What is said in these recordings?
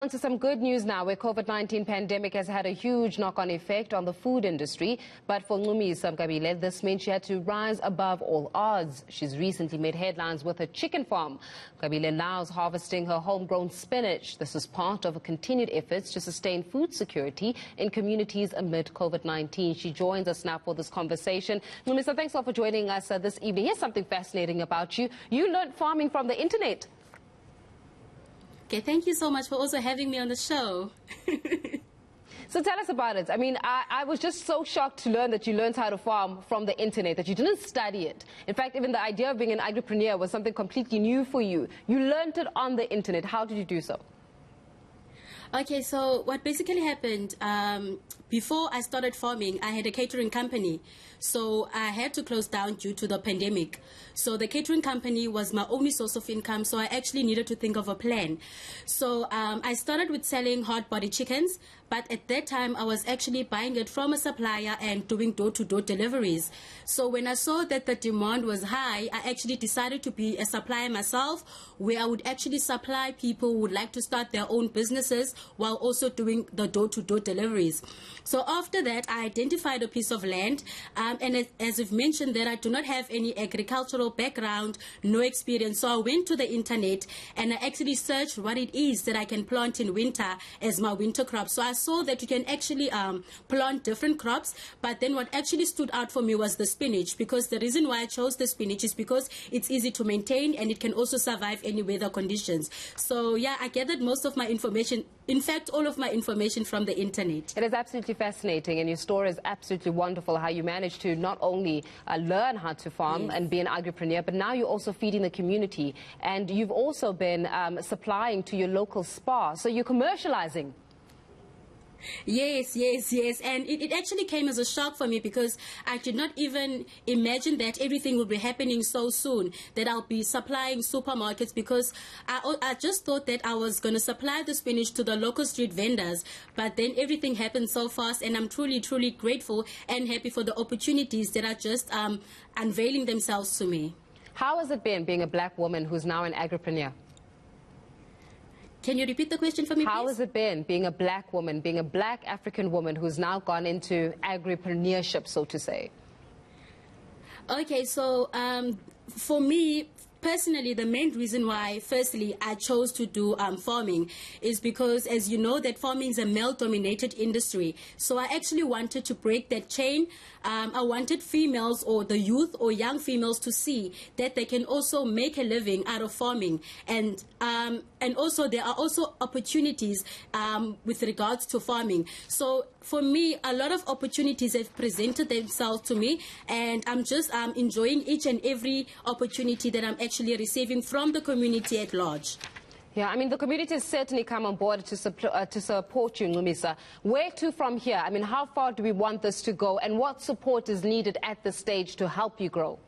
On to some good news now, where COVID-19 pandemic has had a huge knock-on effect on the food industry. But for Ncumisa Mkabile, this meant she had to rise above all odds. She's recently made headlines with a chicken farm. Mkabile now is harvesting her homegrown spinach. This is part of continued efforts to sustain food security in communities amid COVID-19. She joins us now for this conversation. Ncumisa, thanks a lot for joining us this evening. Here's something fascinating about you. You learned farming from the internet. Okay, thank you so much for also having me on the show. So tell us about it. I mean, I was just so shocked to learn that you learned how to farm from the internet, that you didn't study it. In fact, even the idea of being an agripreneur was something completely new for you. You learned it on the internet. How did you do so? Okay, so what basically happened, before I started farming, I had a catering company. So I had to close down due to the pandemic. So the catering company was my only source of income, so I actually needed to think of a plan. So I started with selling hard-body chickens, but at that time I was actually buying it from a supplier and doing door-to-door deliveries. So when I saw that the demand was high, I actually decided to be a supplier myself, where I would actually supply people who would like to start their own businesses while also doing the door-to-door deliveries. So after that, I identified a piece of land, and as I've mentioned that I do not have any agricultural background, no experience. So I went to the internet and I actually searched what it is that I can plant in winter as my winter crop. So I saw that you can actually plant different crops, but then what actually stood out for me was the spinach, because the reason why I chose the spinach is because it's easy to maintain and it can also survive any weather conditions. So yeah, I gathered most of my information, in fact all of my information, from the internet. It is absolutely fascinating, and your story is absolutely wonderful, how you managed to not only learn how to farm and be an agripreneur, but now you're also feeding the community, and you've also been supplying to your local spa, so you're commercializing. Yes, and it actually came as a shock for me, because I did not even imagine that everything would be happening so soon, that I'll be supplying supermarkets, because I just thought that I was going to supply the spinach to the local street vendors, but then everything happened so fast, and I'm truly grateful and happy for the opportunities that are just unveiling themselves to me. How has it been being a black woman who's now an agripreneur? Can you repeat the question for me, please? How has it been being a black woman, being a black African woman who's now gone into agripreneurship, so to say? Okay, so for me, personally, the main reason why, firstly, I chose to do farming is because, as you know, that farming is a male-dominated industry. So I actually wanted to break that chain. I wanted females, or the youth or young females, to see that they can also make a living out of farming. And also there are also opportunities with regards to farming. So for me, a lot of opportunities have presented themselves to me, and I'm just enjoying each and every opportunity that I'm actually receiving from the community at large. Yeah, I mean, the community has certainly come on board to support you, Ncumisa. Where to from here? I mean, how far do we want this to go, and what support is needed at this stage to help you grow?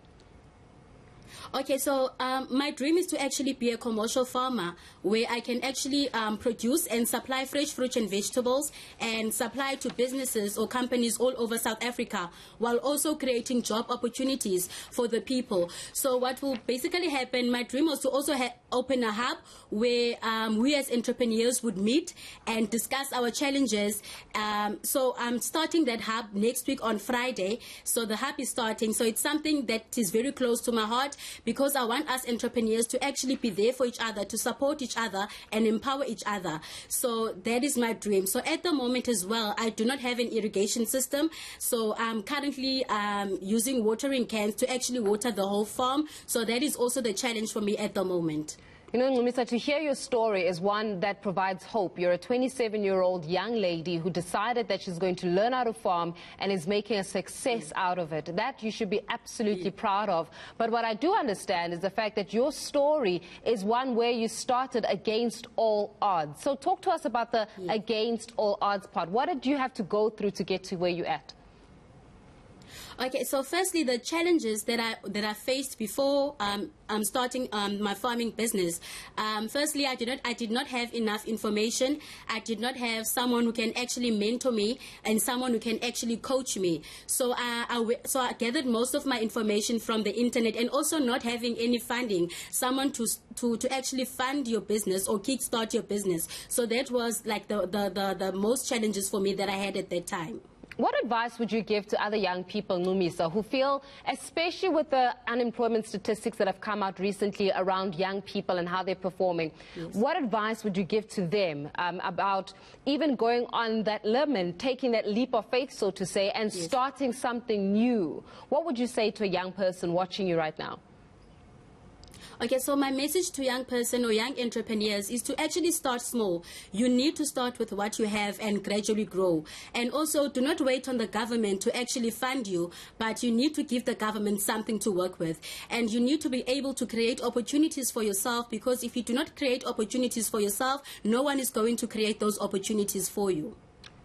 Okay, so my dream is to actually be a commercial farmer, where I can actually produce and supply fresh fruits and vegetables and supply to businesses or companies all over South Africa, while also creating job opportunities for the people. So what will basically happen, my dream was to also open a hub where we as entrepreneurs would meet and discuss our challenges. So I'm starting that hub next week on Friday. So the hub is starting. So it's something that is very close to my heart, because I want us entrepreneurs to actually be there for each other, to support each other and empower each other. So that is my dream. So at the moment as well, I do not have an irrigation system. So I'm currently using watering cans to actually water the whole farm. So that is also the challenge for me at the moment. You know, Ncumisa, to hear your story is one that provides hope. You're a 27-year-old young lady who decided that she's going to learn how to farm and is making a success out of it. That you should be absolutely proud of. But what I do understand is the fact that your story is one where you started against all odds. So talk to us about the against all odds part. What did you have to go through to get to where you're at? Okay, so firstly, the challenges that I faced before I'm starting my farming business. Firstly, I did not have enough information. I did not have someone who can actually mentor me and someone who can actually coach me. So I gathered most of my information from the internet, and also not having any funding, someone to actually fund your business or kickstart your business. So that was like the most challenges for me that I had at that time. What advice would you give to other young people, Ncumisa, who feel, especially with the unemployment statistics that have come out recently around young people and how they're performing, yes, what advice would you give to them about even going on that limb and taking that leap of faith, so to say, and yes, starting something new? What would you say to a young person watching you right now? Okay, so my message to young person or young entrepreneurs is to actually start small. You need to start with what you have and gradually grow. And also, do not wait on the government to actually fund you, but you need to give the government something to work with. And you need to be able to create opportunities for yourself, because if you do not create opportunities for yourself, no one is going to create those opportunities for you.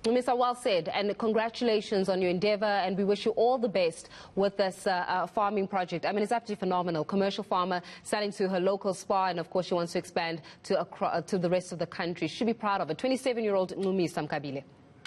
Ncumisa, well said, and congratulations on your endeavor, and we wish you all the best with this farming project. I mean, it's absolutely phenomenal. Commercial farmer selling to her local spa, and of course she wants to expand to the rest of the country. She should be proud of it. 27-year-old Ncumisa Mkabile.